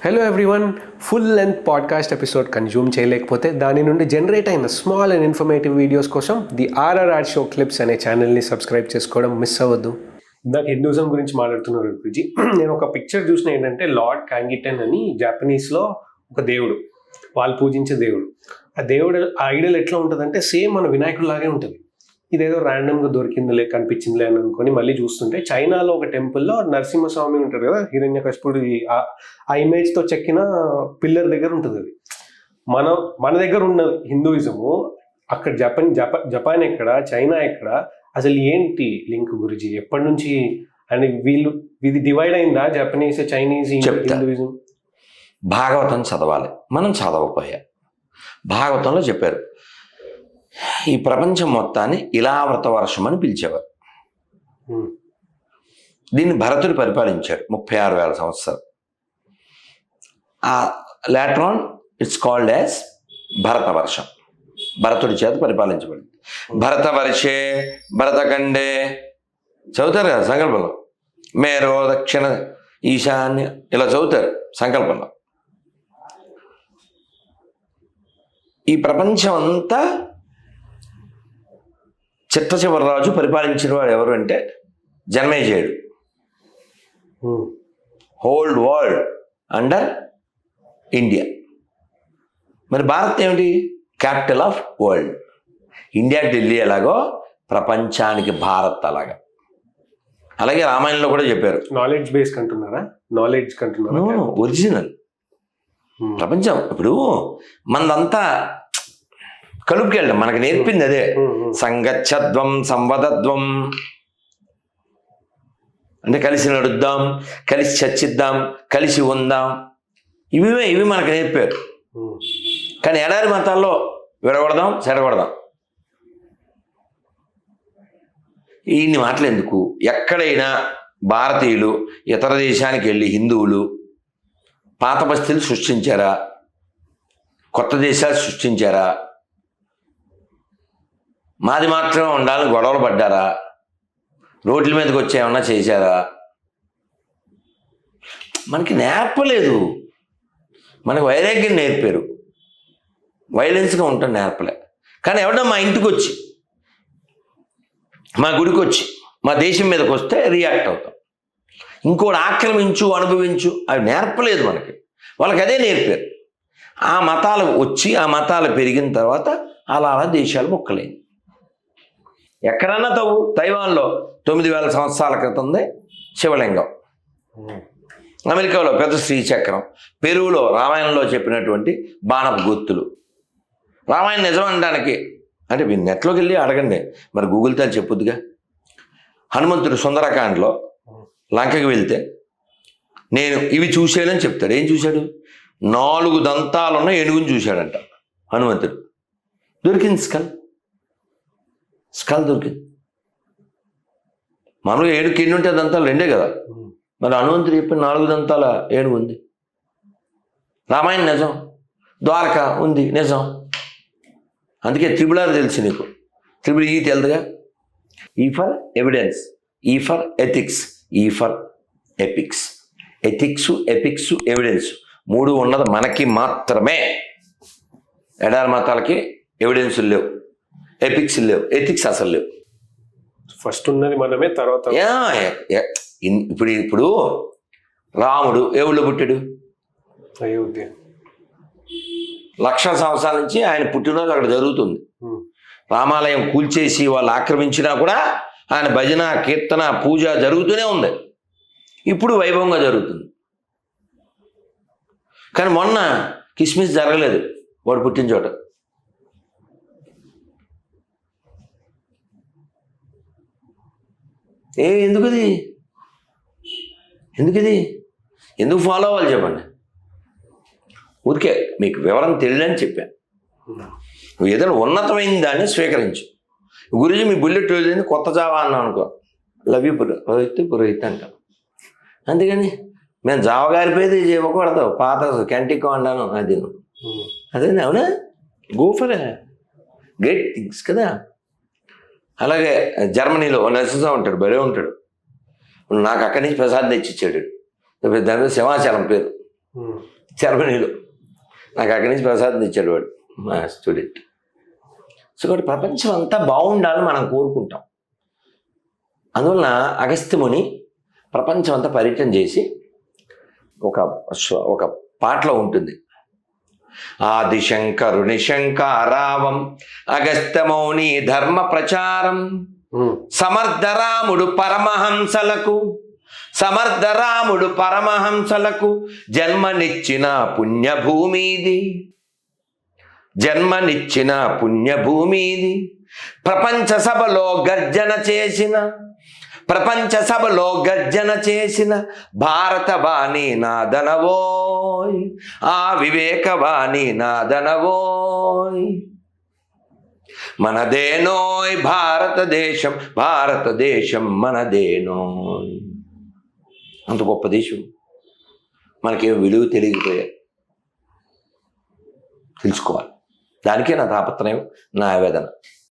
Hello everyone, full length podcast episode consume చేయలేకపోతే దాని నుండి జనరేట్ అయిన స్మాల్ అండ్ ఇన్ఫర్మేటివ్ వీడియోస్ కోసం ది ఆర్ఆర్ఆర్ షో క్లిప్స్ అనే ఛానల్ని సబ్స్క్రైబ్ చేసుకోవడం మిస్ అవ్వద్దు. ఇందాక హిందూజం గురించి మాట్లాడుతున్నారు గురుజీ. నేను ఒక పిక్చర్ చూసిన ఏంటంటే లార్డ్ కాంగిటన్ అని జాపనీస్లో ఒక దేవుడు, వాళ్ళు పూజించే దేవుడు. ఆ దేవుడు ఐడల్ ఎట్లా ఉంటుందంటే సేమ్ మన వినాయకుడు లాగే ఉంటుంది. ఇదేదో ర్యాండమ్గా దొరికిందిలే కనిపించిందిలే అని అనుకొని మళ్ళీ చూస్తుంటే చైనాలో ఒక టెంపుల్లో నరసింహస్వామి ఉంటారు కదా, హిరణ్యకశిపుడు, ఆ ఇమేజ్తో చెక్కిన పిల్లర్ దగ్గర ఉంటుంది. అది మన దగ్గర ఉన్న హిందూయిజము అక్కడ జపాన్ ఎక్కడ, చైనా ఎక్కడ, అసలు ఏంటి లింక్ గురుజీ? ఎప్పటి నుంచి అని ఇది డివైడ్ అయిందా జపనీస్, చైనీస్, హిందూయిజం? భాగవతం చదవాలి, మనం చదవకపోయా. భాగవతంలో చెప్పారు ఈ ప్రపంచం మొత్తాన్ని ఇలావ్రత వర్షం అని పిలిచేవారు. దీన్ని భరతుడు పరిపాలించాడు 36,000 సంవత్సరాలు. Later on it's called as Bharata వర్షం, భరతుడి చేత పరిపాలించబడింది. భరత వర్షే భరతఖండే చదువుతారు కదా సంకల్పంలో, మేరో దక్షిణ ఈశాన్య ఇలా చదువుతారు సంకల్పంలో. ఈ ప్రపంచం అంతా చిట్ట చివరి రాజు పరిపాలించిన వాడు ఎవరు అంటే జన్మేజయుడు. Whole world under India. మరి భారత్ ఏమిటి? Capital of world. India Delhi ఎలాగో ప్రపంచానికి భారత్ అలాగా. అలాగే రామాయణంలో కూడా చెప్పారు. నాలెడ్జ్ బేస్ కంటున్నారా? నాలెడ్జ్ కంటున్నారా? ఒరిజినల్ ప్రపంచం. ఇప్పుడు మనదంతా కలుపుకెళ్ళడం మనకు నేర్పింది అదే. సంగచ్చద్వం సంవదద్వం అంటే కలిసి నడుద్దాం, కలిసి చర్చిద్దాం, కలిసి ఉందాం, ఇవి మనకు నేర్పారు. కానీ ఎడారి మతాల్లో విడగొడదాం, చెడగొడదాం. ఇన్ని మాటలు ఎందుకు? ఎక్కడైనా భారతీయులు ఇతర దేశానికి వెళ్ళి హిందువులు పాత బస్తీలు సృష్టించారా? కొత్త దేశాలు సృష్టించారా? మాది మాత్రమే ఉండాలని గొడవలు పడ్డారా? రోడ్ల మీదకి వచ్చి ఏమన్నా చేశారా? మనకి నేర్పలేదు. మనకు వైరాగ్యం నేర్పారు, వైలెన్స్గా ఉంటాం నేర్పలే. కానీ ఎవడో మా ఇంటికి వచ్చి, మా గుడికి వచ్చి, మా దేశం మీదకి వస్తే రియాక్ట్ అవుతాం. ఇంకోటి ఆక్రమించు, అనుభవించు, అవి నేర్పలేదు మనకి. వాళ్ళకి అదే నేర్పారు. ఆ మతాలు వచ్చి, ఆ మతాలు పెరిగిన తర్వాత అలా దేశాలు ముక్కలేని. ఎక్కడన్నా తైవాన్లో 9,000 సంవత్సరాల క్రితందే శివలింగం, అమెరికాలో పెద్ద శ్రీచక్రం, పెరువులో రామాయణంలో చెప్పినటువంటి బాణపు గుర్తులు. రామాయణం నిజం అనడానికి అంటే మీరు నెట్లోకి వెళ్ళి అడగండి, మరి గూగుల్తో చెప్పుద్దిగా. హనుమంతుడు సుందరకాండలో లంకకి వెళ్తే నేను ఇవి చూశాడని చెప్తాడు. ఏం చూశాడు? 4 దంతాలున్న ఏనుగుని చూశాడంట హనుమంతుడు. దొరికింది స్కల్ దొరికింది. మామూలుగా ఏనుగుకి ఎన్ని ఉంటే దంతాలు 2 కదా. మరి హనుమంతుడు చెప్పిన 4 దంతాల ఏనుగు ఉంది. రామాయణం నిజం, ద్వారక ఉంది నిజం. అందుకే త్రిబుల్ తెలుసు నీకు, త్రిబుల్ తెలుదుగా. ఈ ఫర్ ఎవిడెన్స్, ఈ ఫర్ ఎథిక్స్, ఈ for epics. Ethics, epics, evidence 3 ఉన్నది మనకి మాత్రమే. ఎడారి మతాలకి ఎవిడెన్సులు లేవు, ఎపిక్స్ లేవు, ఎథిక్స్ అసలు లేవు. ఫస్ట్ ఉన్నది మనమే, తర్వాత ఇప్పుడు రాముడు ఏ ఊళ్ళో పుట్టాడు? అయోధ్య. 1,00,000 సంవత్సరాల నుంచి ఆయన పుట్టినరోజు అక్కడ జరుగుతుంది. రామాలయం కూల్చేసి వాళ్ళు ఆక్రమించినా కూడా ఆయన భజన, కీర్తన, పూజ జరుగుతూనే ఉంది. ఇప్పుడు వైభవంగా జరుగుతుంది. కానీ మొన్న కిస్మిస్ జరగలేదు వాడు పుట్టిన చోట. ఎందుకది? ఎందుకు ఫాలో అవ్వాలి చెప్పండి? ఊరికే మీకు వివరం తెలియదని చెప్పాను. నువ్వు ఏదైనా ఉన్నతమైన దాన్ని స్వీకరించు. గురుజీ మీ బుల్లెట్ వెళ్ళింది కొత్త జావా అన్నాం అనుకో, లవ్ యూ పురోహిత్ అంటాం. అందుకని మేము జావ గారిపోయేది చెప్పకూడదు, పాత క్యాంటిక్ అన్నాను అది. అదే అవునా, గో ఫర్ గ్రేట్ థింగ్స్ కదా. అలాగే జర్మనీలో నరసింహ ఉంటాడు, బరే ఉంటాడు. నాకు అక్కడి నుంచి ప్రసాద్ తెచ్చిచ్చాడు. దాని మీద సింహాచలం పేరు. జర్మనీలో. నాకు అక్కడి నుంచి ప్రసాదం ఇచ్చాడు వాడు, మా స్టూడెంట్. సో కాబట్టి ప్రపంచం అంతా బాగుండాలని మనం కోరుకుంటాం. అందువలన అగస్త్యముని ప్రపంచం అంతా పర్యటన చేసి ఒక పాటలో ఉంటుంది, ఆదిశంకరుని శంకారావం అగస్త్యమౌని ధర్మ ప్రచారం సమర్థరాముడు పరమహంసలకు జన్మనిచ్చిన పుణ్యభూమిది ప్రపంచ సభలో గర్జన చేసిన భారతవాణి నాదనవోయ్, ఆ వివేకవాణి నాదనవోయ్. మనదేనోయ్ భారతదేశం మనదేనోయ్. అంత గొప్ప దేశం, మనకేం విలువ తెలియకపోయాయి. తెలుసుకోవాలి. దానికే నా తాపత్రయం, నా ఆవేదన.